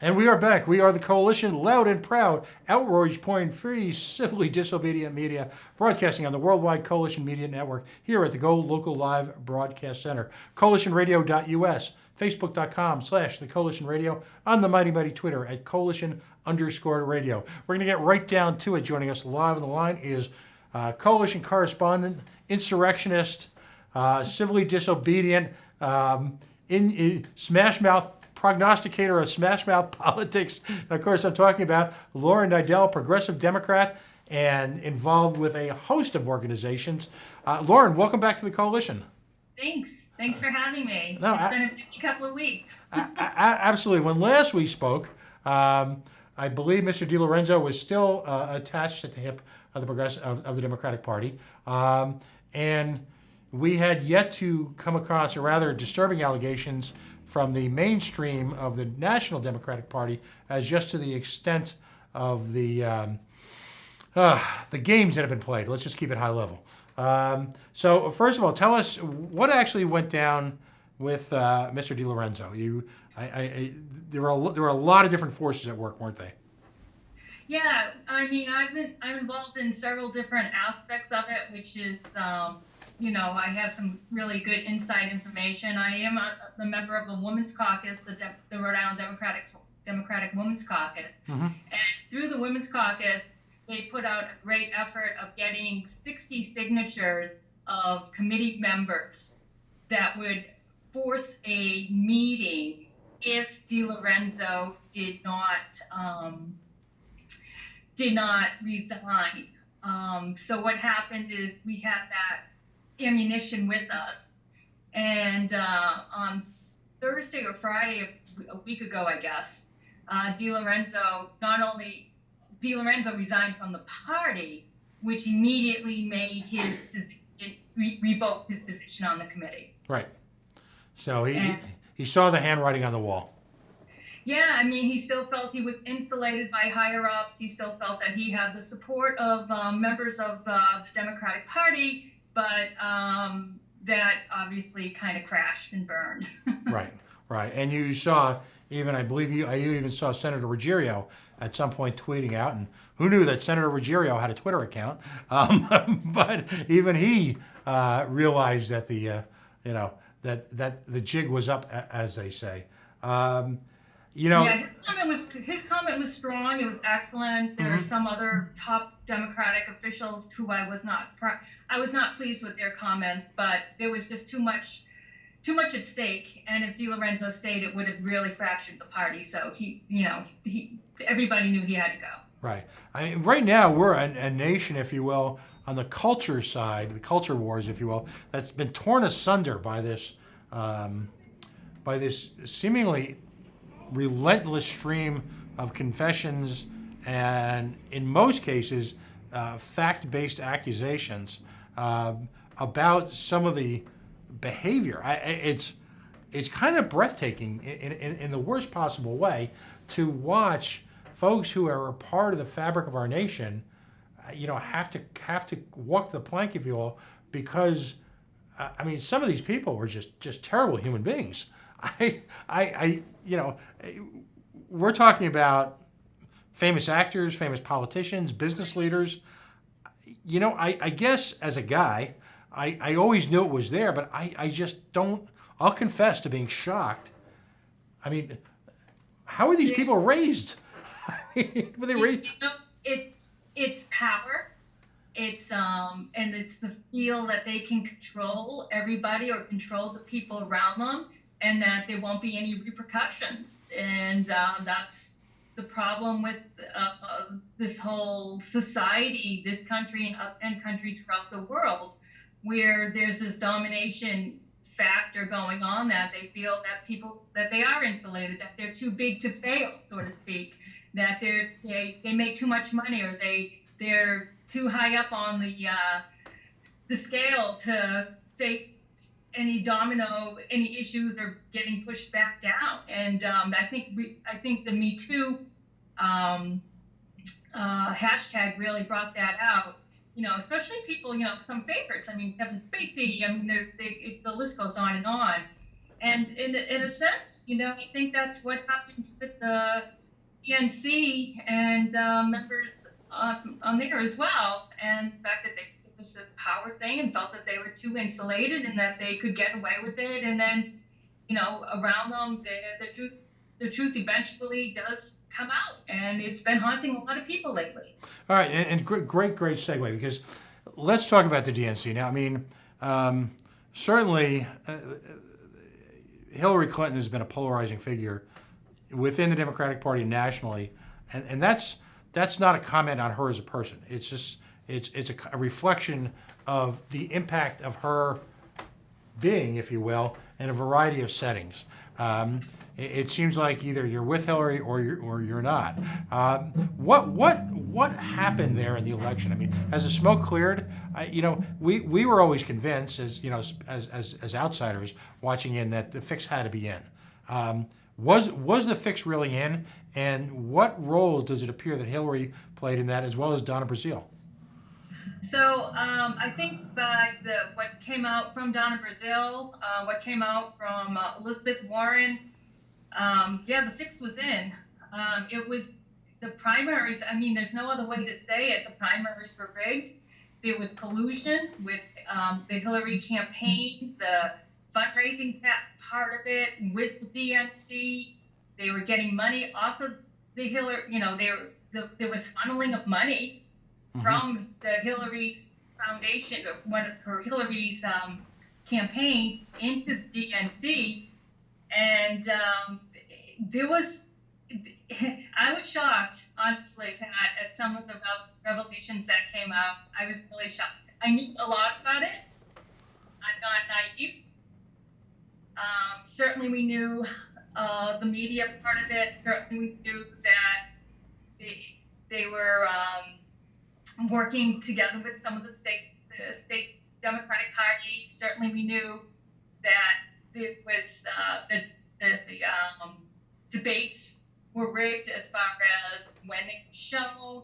And we are back. We are the Coalition, loud and proud, outrage point free, civilly disobedient media, broadcasting on the Worldwide Coalition Media Network here at the Go Local Live Broadcast Center. CoalitionRadio.us, Facebook.com/The Coalition Radio, on the mighty Twitter at Coalition_radio. We're going to get right down to it. Joining us live on the line is Coalition correspondent, insurrectionist, civilly disobedient, in smash mouth prognosticator of smash mouth politics. And of course, I'm talking about Lauren Niedel, progressive Democrat and involved with a host of organizations. Lauren, welcome back to the Coalition. Thanks. Thanks for having me. No, it's been a busy couple of weeks. Absolutely. When last we spoke, I believe Mr. DiLorenzo was still attached at the hip of the Democratic Party. And we had yet to come across a rather disturbing allegations from the mainstream of the National Democratic Party as just to the extent of the games that have been played. Let's just keep it high level. So first of all, tell us what actually went down with Mr. DiLorenzo. There were a lot of different forces at work, weren't they? Yeah, I mean, I'm involved in several different aspects of it, which is I have some really good inside information. I am a member of the Women's Caucus, the Rhode Island Democratic Women's Caucus. Mm-hmm. And through the Women's Caucus, they put out a great effort of getting 60 signatures of committee members that would force a meeting if DiLorenzo did not resign. So what happened is we had that ammunition with us, and on Thursday or Friday a week ago, I guess, DiLorenzo resigned from the party, which immediately made his position, revoked his position on the committee. Right. So he saw the handwriting on the wall. Yeah, I mean, he still felt he was insulated by higher ups. He still felt that he had the support of members of the Democratic Party, but that obviously kind of crashed and burned. Right. And you saw, you even saw Senator Ruggiero at some point tweeting out, and who knew that Senator Ruggiero had a Twitter account? But even he realized that that the jig was up, as they say. Yeah, his comment was strong. It was excellent. There are some other top Democratic officials who I was not pleased with their comments, but there was just too much at stake. And if DiLorenzo stayed, it would have really fractured the party. So everybody knew he had to go. Right. I mean, right now we're a nation, if you will, on the culture side, the culture wars, if you will, that's been torn asunder by this seemingly relentless stream of confessions and, in most cases, fact-based accusations about some of the behavior. It's kind of breathtaking in the worst possible way to watch folks who are a part of the fabric of our nation, have to walk the plank, if you will, because some of these people were just terrible human beings. We're talking about famous actors, famous politicians, business leaders. I guess as a guy, I always knew it was there, but I just don't. I'll confess to being shocked. I mean, how are these people raised? Were they raised? It's power. It's and it's the feel that they can control everybody or control the people around them, and that there won't be any repercussions. And that's the problem with this whole society, this country, and countries throughout the world, where there's this domination factor going on, that they feel that they are insulated, that they're too big to fail, so to speak, that they make too much money, or they're too high up on the scale to face any issues are getting pushed back down. And I think the Me Too hashtag really brought that out. Especially people, some favorites. I mean, Kevin Spacey. I mean, the list goes on. And in a sense, I think that's what happened with the DNC and members on there as well. And the fact that it was a power thing and felt that they were too insulated and that they could get away with it. And then, around them, the truth eventually does come out. And it's been haunting a lot of people lately. All right, and great segue, because let's talk about the DNC now. I mean, certainly Hillary Clinton has been a polarizing figure within the Democratic Party nationally, and that's not a comment on her as a person. It's just it's a reflection of the impact of her being, if you will, in a variety of settings. It seems like either you're with Hillary or you're not. What happened there in the election? I mean, has the smoke cleared? We were always convinced, as outsiders watching in, that the fix had to be in. Was the fix really in? And what role does it appear that Hillary played in that, as well as Donna Brazile? So I think what came out from Donna Brazile, what came out from Elizabeth Warren, the fix was in. It was the primaries. I mean, there's no other way to say it. The primaries were rigged. There was collusion with the Hillary campaign, the fundraising part of it with the DNC. They were getting money off of the Hillary. There was funneling of money from the Hillary's foundation, one of her Hillary's campaign, into the DNC. And I was shocked, honestly, Pat, at some of the revelations that came out. I was really shocked. I knew a lot about it. I'm not naive. Certainly we knew the media part of it. Certainly we knew that they were working together with some of the state Democratic parties. Certainly we knew that it was the debates were rigged as far as when they were shown,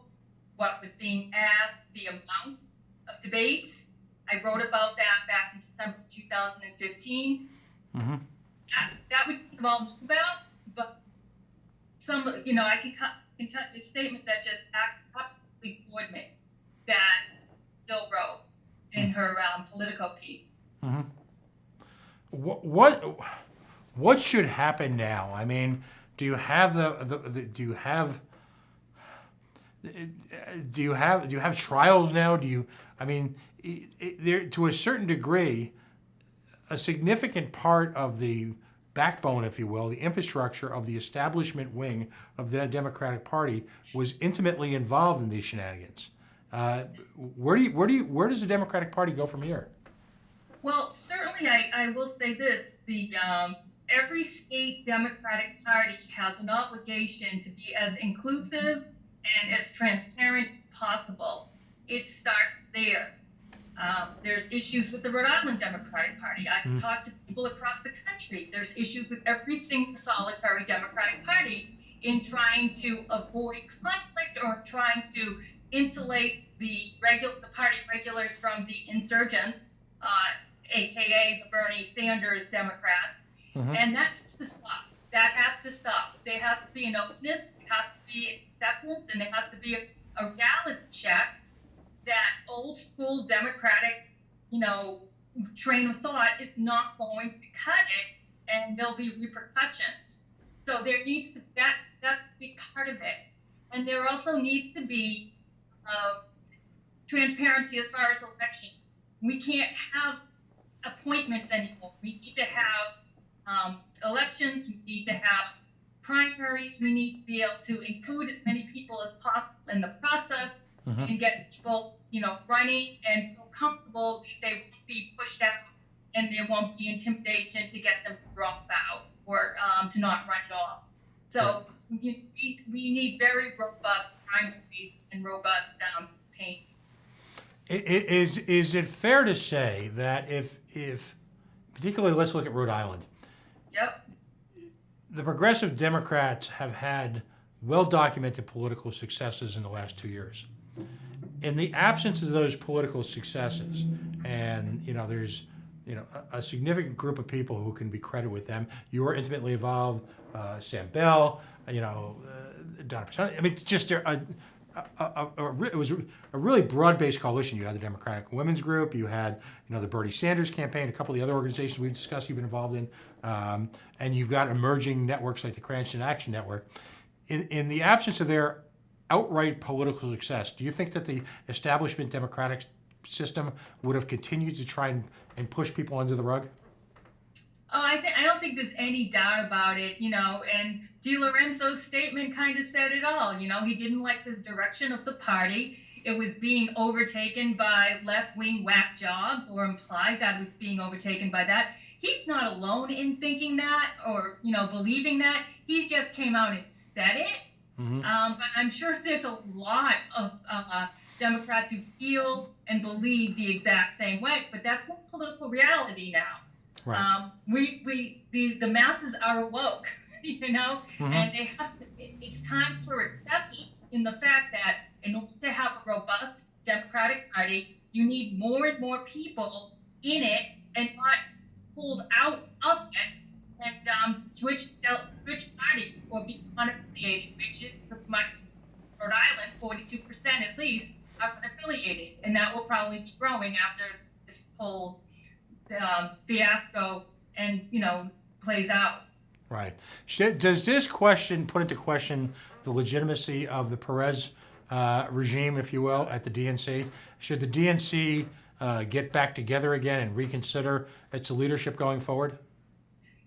what was being asked, the amount of debates. I wrote about that back in December 2015. That we all knew about, but I can tell you a statement that just absolutely floored me, that Jill wrote in her Politico piece. What should happen now? I mean, do you have do you have trials now? There, to a certain degree, a significant part of the backbone, if you will, the infrastructure of the establishment wing of the Democratic Party was intimately involved in these shenanigans. Where does the Democratic Party go from here? Well, certainly I will say this: every state Democratic Party has an obligation to be as inclusive and as transparent as possible. It starts there. There's issues with the Rhode Island Democratic Party. I've talked to people across the country. There's issues with every single solitary Democratic Party in trying to avoid conflict or trying to insulate the party regulars from the insurgents, aka the Bernie Sanders Democrats. And that has to stop. That has to stop. There has to be an openness, there has to be acceptance, and there has to be a reality check that old school Democratic, train of thought is not going to cut it, and there'll be repercussions. So there needs to that's a big part of it, and there also needs to be transparency as far as elections. We can't have appointments anymore. We need to have elections. We need to have primaries. We need to be able to include as many people as possible in the process and get people, running and feel comfortable that they won't be pushed out and there won't be intimidation to get them to drop out or to not run at all. So we need very robust primaries and robust campaigns. Is it fair to say that if particularly, let's look at Rhode Island. Yep. The progressive Democrats have had well-documented political successes in the last 2 years. In the absence of those political successes, and there's a significant group of people who can be credited with them. You were intimately involved, Sam Bell, Donna Persona. I mean, it's just it was a really broad-based coalition. You had the Democratic Women's Group, you had the Bernie Sanders campaign, a couple of the other organizations we've discussed you've been involved in, and you've got emerging networks like the Cranston Action Network. In the absence of their outright political success, do you think that the establishment Democratic system would have continued to try and push people under the rug? Oh, I don't think there's any doubt about it, and DiLorenzo's statement kind of said it all. He didn't like the direction of the party. It was being overtaken by left-wing whack jobs, or implied that it was being overtaken by that. He's not alone in thinking that or, believing that. He just came out and said it. Mm-hmm. But I'm sure there's a lot of Democrats who feel and believe the exact same way, but that's not political reality now. Right. The masses are awoke, Mm-hmm. and they have to. It's time for acceptance in the fact that in order to have a robust Democratic Party, you need more and more people in it, and not pulled out of it and switch parties or be unaffiliated, which is pretty much Rhode Island, 42% at least are unaffiliated, and that will probably be growing after this whole fiasco and plays out. Right. Does this question put into question the legitimacy of the Perez regime, if you will, at the DNC? Should the DNC get back together again and reconsider its leadership going forward?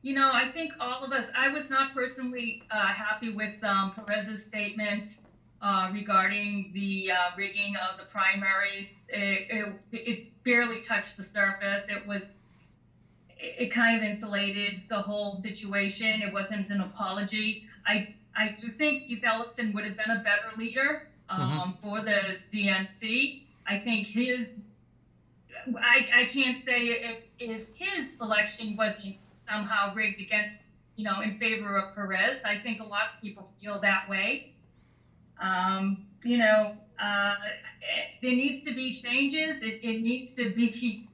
I think all of us, I was not personally happy with Perez's statement regarding the rigging of the primaries. It barely touched the surface. It kind of insulated the whole situation. It wasn't an apology. I do think Keith Ellison would have been a better leader for the DNC. I think I can't say if his election wasn't somehow rigged against, in favor of Perez. I think a lot of people feel that way. There needs to be changes. It needs to be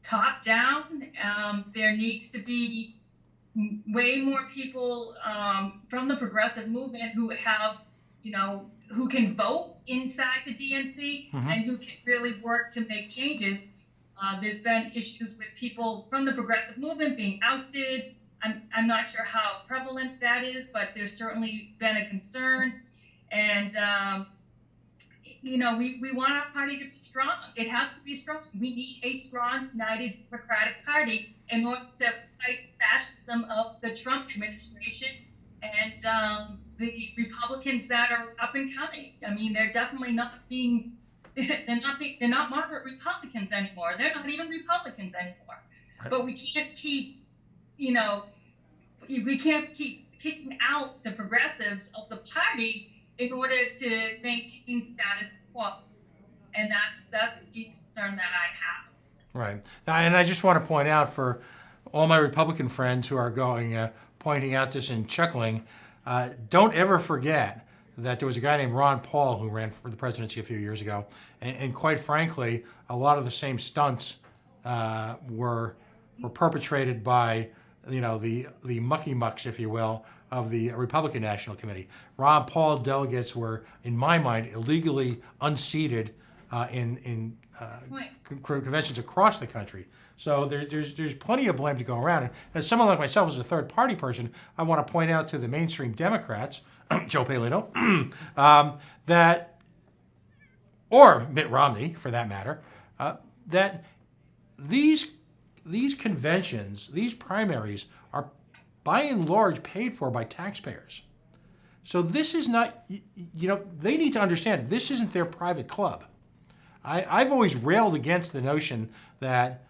top down. There needs to be way more people from the progressive movement who have, who can vote inside the DNC and who can really work to make changes. There's been issues with people from the progressive movement being ousted. I'm not sure how prevalent that is, but there's certainly been a concern. And, we want our party to be strong. It has to be strong. We need a strong, united Democratic Party in order to fight fascism of the Trump administration and the Republicans that are up and coming. I mean, they're definitely not being, they're not moderate Republicans anymore. They're not even Republicans anymore. Right. But we can't keep, we can't keep kicking out the progressives of the party in order to maintain status quo. And that's a deep concern that I have. Right. And I just want to point out for all my Republican friends who are pointing out this and chuckling, don't ever forget that there was a guy named Ron Paul who ran for the presidency a few years ago. And quite frankly, a lot of the same stunts were perpetrated by, the mucky mucks, if you will, of the Republican National Committee. Ron Paul delegates were, in my mind, illegally unseated in conventions across the country. So there's plenty of blame to go around. And as someone like myself, as a third party person, I want to point out to the mainstream Democrats, Joe Palino, or Mitt Romney, for that matter, that these conventions, these primaries, are by and large paid for by taxpayers. So this is not, they need to understand this isn't their private club. I've always railed against the notion that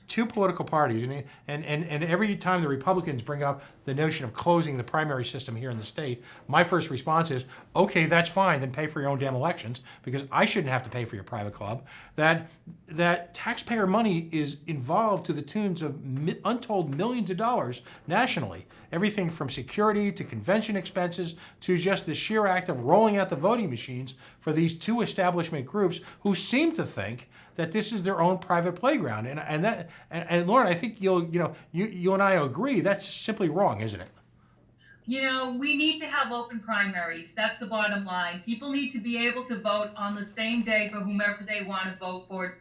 two political parties, and every time the Republicans bring up the notion of closing the primary system here in the state, my first response is, okay, that's fine, then pay for your own damn elections, because I shouldn't have to pay for your private club. That taxpayer money is involved to the tunes of untold millions of dollars nationally. Everything from security to convention expenses to just the sheer act of rolling out the voting machines for these two establishment groups who seem to think that this is their own private playground, and Lauren, I think you and I agree that's just simply wrong, isn't it? We need to have open primaries. That's the bottom line. People need to be able to vote on the same day for whomever they want to vote for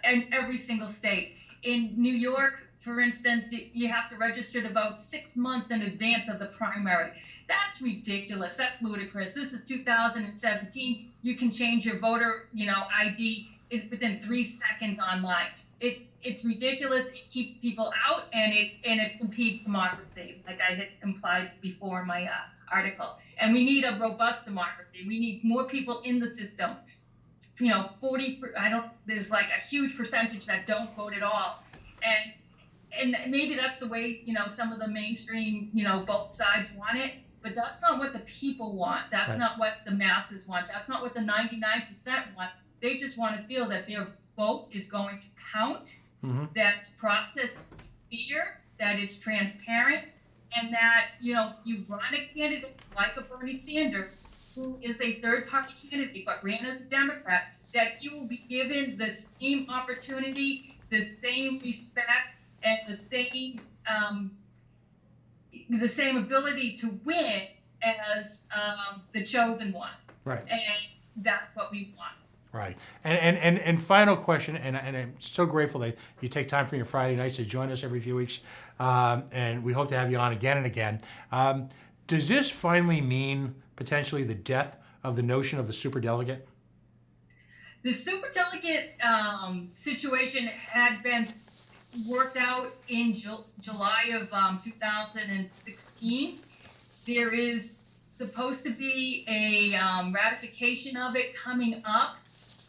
in every single state. In New York, for instance, you have to register to vote 6 months in advance of the primary. That's ridiculous. That's ludicrous. This is 2017. You can change your voter, ID within 3 seconds online. It's ridiculous. It keeps people out, and it impedes democracy, like I had implied before in my article. And we need a robust democracy. We need more people in the system. 40. There's like a huge percentage that don't vote at all, and maybe that's the way some of the mainstream both sides want it. But that's not what the people want. That's Right. not what the masses want. That's not what the 99% want. They just want to feel that their vote is going to count, that the process is fair, that it's transparent, and that you run a candidate like a Bernie Sanders, who is a third-party candidate but ran as a Democrat, that you will be given the same opportunity, the same respect, and the same ability to win as the chosen one. Right. And that's what we want. Right. And final question, and I'm so grateful that you take time from your Friday nights to join us every few weeks, and we hope to have you on again and again. Does this finally mean potentially the death of the notion of the superdelegate? The superdelegate situation had been worked out in July of 2016. There is supposed to be a ratification of it coming up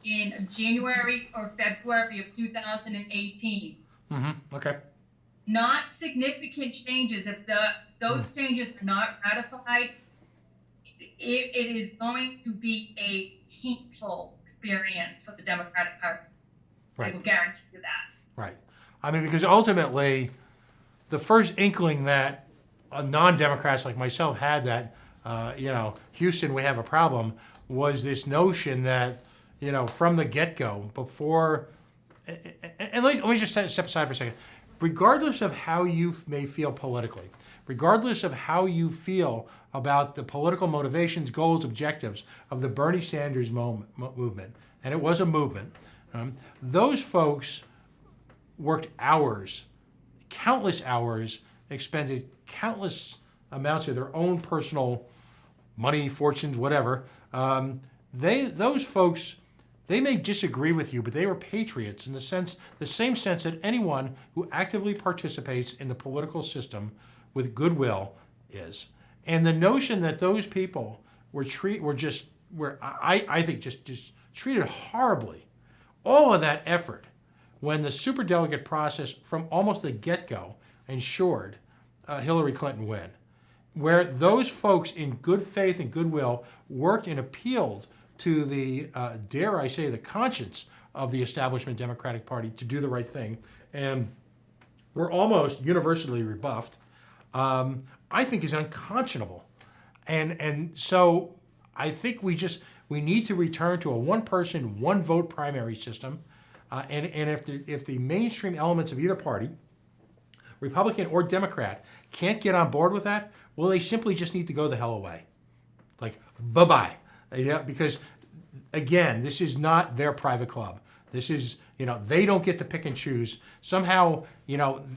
in January or February of 2018. Okay. Not significant changes. If those changes are not ratified, it is going to be a painful experience for the Democratic Party. Right. I will guarantee you that. Right. I mean, because ultimately, the first inkling that non-Democrats like myself had that, Houston, we have a problem, was this notion that, from the get-go, before, and let me just step aside for a second. Regardless of how you may feel politically, regardless of how you feel about the political motivations, goals, objectives of the Bernie Sanders movement, and it was a movement, those folks worked hours, countless hours, expended countless amounts of their own personal money, fortunes, whatever. Those folks, they may disagree with you, but they were patriots in the same sense that anyone who actively participates in the political system with goodwill is. And the notion that those people were I think just treated horribly, all of that effort, when the superdelegate process from almost the get-go ensured Hillary Clinton win, where those folks in good faith and goodwill worked and appealed to the, dare I say, the conscience of the establishment Democratic Party to do the right thing, and were almost universally rebuffed, I think is unconscionable. And so I think we need to return to a one-person, one-vote primary system, and if the mainstream elements of either party, Republican or Democrat, can't get on board with that, well, they simply just need to go the hell away. Like, bye-bye. Because, again, this is not their private club. This is, they don't get to pick and choose. Somehow,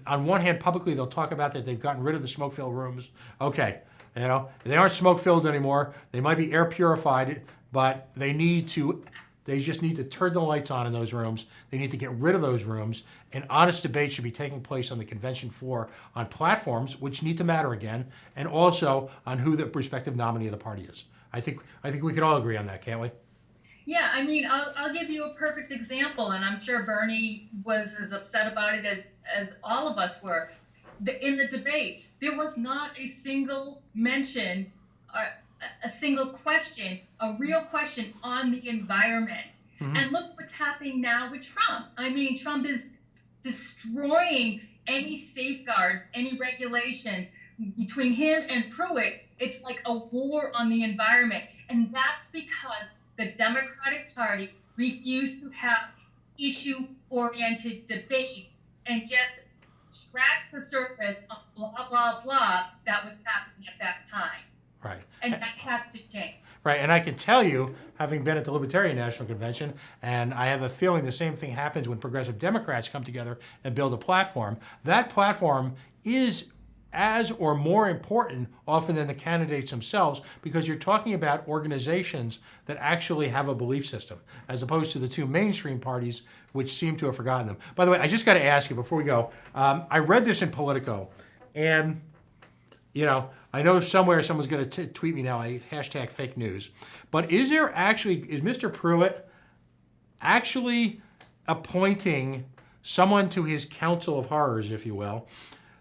on one hand, publicly, they'll talk about that they've gotten rid of the smoke-filled rooms. Okay, they aren't smoke-filled anymore. They might be air purified, but they just need to turn the lights on in those rooms. They need to get rid of those rooms. And honest debate should be taking place on the convention floor on platforms, which need to matter again, and also on who the respective nominee of the party is. I think we can all agree on that, can't we? Yeah, I mean, I'll give you a perfect example, and I'm sure Bernie was as upset about it as all of us were. In the debates, there was not a single mention, a single question, a real question on the environment. Mm-hmm. And look what's happening now with Trump. I mean, Trump is destroying any safeguards, any regulations. Between him and Pruitt, it's like a war on the environment. And that's because the Democratic Party refused to have issue-oriented debates and just scratch the surface of blah, blah, blah that was happening at that time. Right. And that has to change. Right, and I can tell you, having been at the Libertarian National Convention, and I have a feeling the same thing happens when progressive Democrats come together and build a platform. That platform is as or more important often than the candidates themselves, because you're talking about organizations that actually have a belief system, as opposed to the two mainstream parties which seem to have forgotten them. By the way, I just got to ask you before we go, I read this in Politico, and I know somewhere someone's going to tweet me now, hashtag fake news. But is Mr. Pruitt actually appointing someone to his council of horrors, if you will,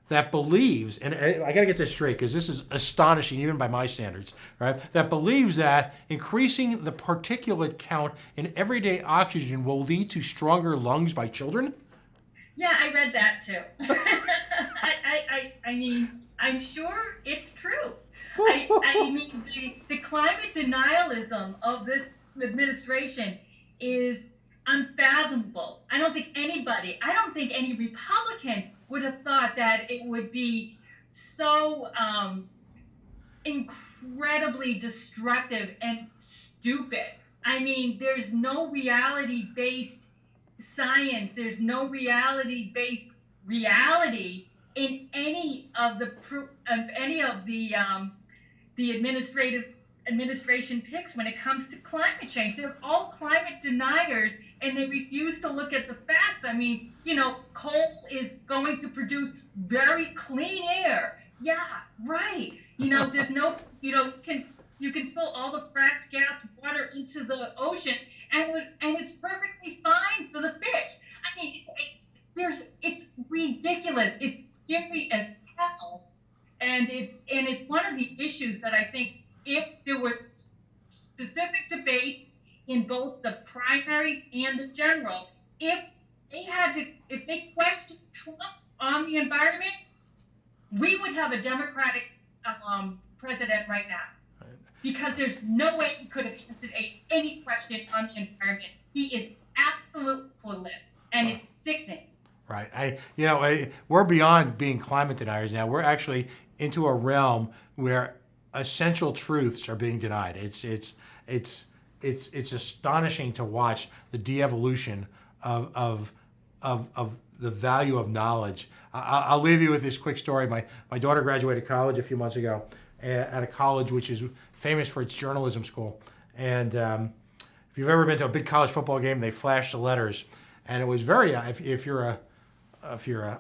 that believes, and I got to get this straight because this is astonishing even by my standards, right? That believes that increasing the particulate count in everyday oxygen will lead to stronger lungs by children? Yeah, I read that too. I mean, I'm sure it's true. I mean, the climate denialism of this administration is unfathomable. I don't think any Republican would have thought that it would be so incredibly destructive and stupid. I mean, there's no reality-based science. There's no reality-based reality in any of the administration picks when it comes to climate change. They're all climate deniers, and they refuse to look at the facts. I mean, coal is going to produce very clean air. Yeah, right. There's no, you can spill all the fracked gas water into the ocean, and it's perfectly fine for the fish. I mean, it's ridiculous. It's scary as hell, and it's one of the issues that I think if there were specific debates in both the primaries and the general, if they questioned Trump on the environment, we would have a Democratic president right now, because there's no way he could have answered any question on the environment. He is absolute clueless, and it's sickening. Right. We're beyond being climate deniers now. We're actually into a realm where essential truths are being denied. It's astonishing to watch the de-evolution of the value of knowledge. I'll leave you with this quick story. My daughter graduated college a few months ago at a college which is famous for its journalism school. And if you've ever been to a big college football game, they flash the letters, and it was very. If you're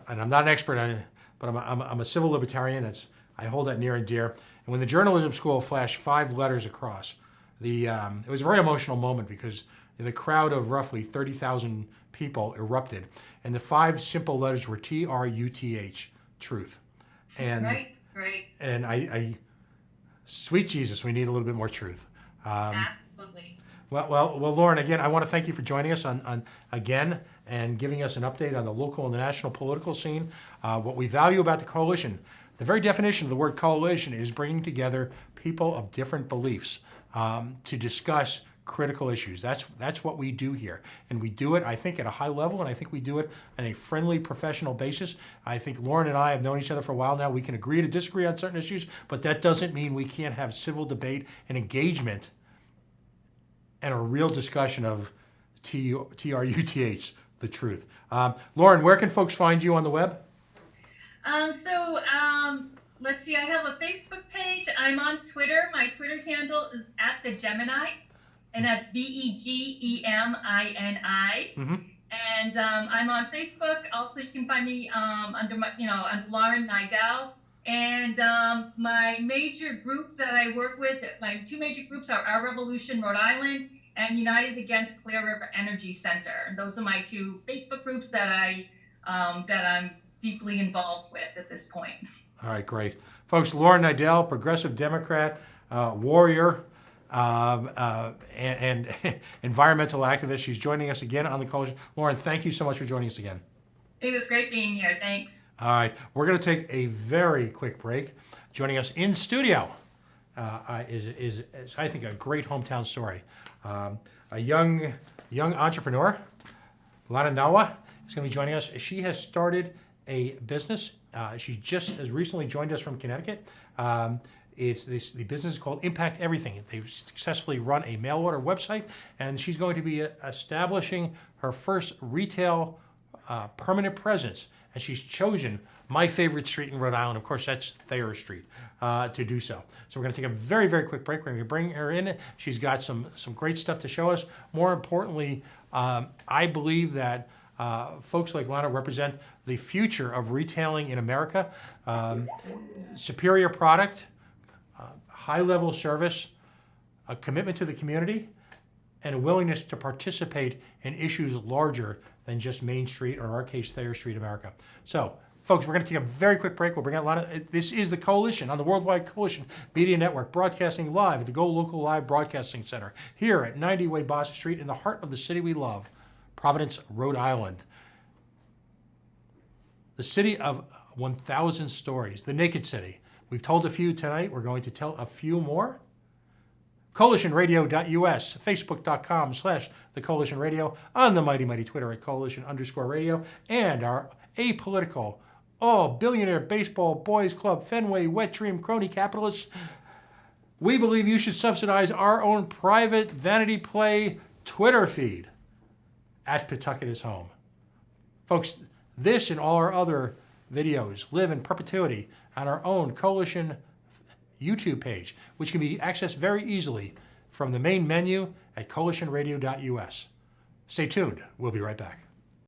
and I'm not an expert, but I'm a civil libertarian. I hold that near and dear. And when the journalism school flashed 5 letters across, it was a very emotional moment because the crowd of roughly 30,000 people erupted, and the 5 simple letters were TRUTH, truth. And right. And I sweet Jesus, we need a little bit more truth. Absolutely. Well, Lauren, again, I want to thank you for joining us on again and giving us an update on the local and the national political scene. What we value about the coalition, the very definition of the word coalition is bringing together people of different beliefs to discuss critical issues. That's what we do here. And we do it, I think, at a high level, and I think we do it on a friendly, professional basis. I think Lauren and I have known each other for a while now. We can agree to disagree on certain issues, but that doesn't mean we can't have civil debate and engagement and a real discussion of TRUTH, the truth. Lauren, where can folks find you on the web? Let's see, I have a Facebook page. I'm on Twitter. My Twitter handle is @thegemini, and that's VEGEMINI. Mm-hmm. And I'm on Facebook. Also, you can find me under Lauren Niedel. And my major group that I work with, my 2 major groups are Our Revolution Rhode Island and United Against Clear River Energy Center. And those are my 2 Facebook groups that I'm deeply involved with at this point. All right, great. Folks, Lauren Niedel, progressive Democrat, warrior, and environmental activist. She's joining us again on the coalition. Lauren, thank you so much for joining us again. It was great being here. Thanks. All right, we're going to take a very quick break. Joining us in studio is I think, a great hometown story. A young entrepreneur Lana Nawa is going to be joining us. She has started a business. She just has recently joined us from Connecticut. The business is called Impact Everything. They've successfully run a mail order website, and she's going to be establishing her first retail permanent presence. And she's chosen my favorite street in Rhode Island. Of course, that's Thayer Street, to do so. So we're going to take a very, very quick break. We're going to bring her in. She's got some great stuff to show us. More importantly, I believe that folks like Lana represent the future of retailing in America. Superior product, high-level service, a commitment to the community, and a willingness to participate in issues larger than just Main Street, or in our case, Thayer Street, America. So, folks, we're going to take a very quick break. We'll bring out Lana. This is the Coalition on the Worldwide Coalition Media Network, broadcasting live at the Go Local Live Broadcasting Center here at 90 Way Boston Street in the heart of the city we love, Providence, Rhode Island. The city of 1,000 stories, the Naked City. We've told a few tonight. We're going to tell a few more. CoalitionRadio.us, Facebook.com/The Coalition Radio, on the mighty, mighty Twitter at Coalition_radio, and our apolitical, billionaire baseball boys club, Fenway, Wet Dream, crony capitalists. We believe you should subsidize our own private vanity play Twitter feed at Pawtucket is Home. Folks, this and all our other videos live in perpetuity on our own Coalition YouTube page, which can be accessed very easily from the main menu at coalitionradio.us. Stay tuned. We'll be right back.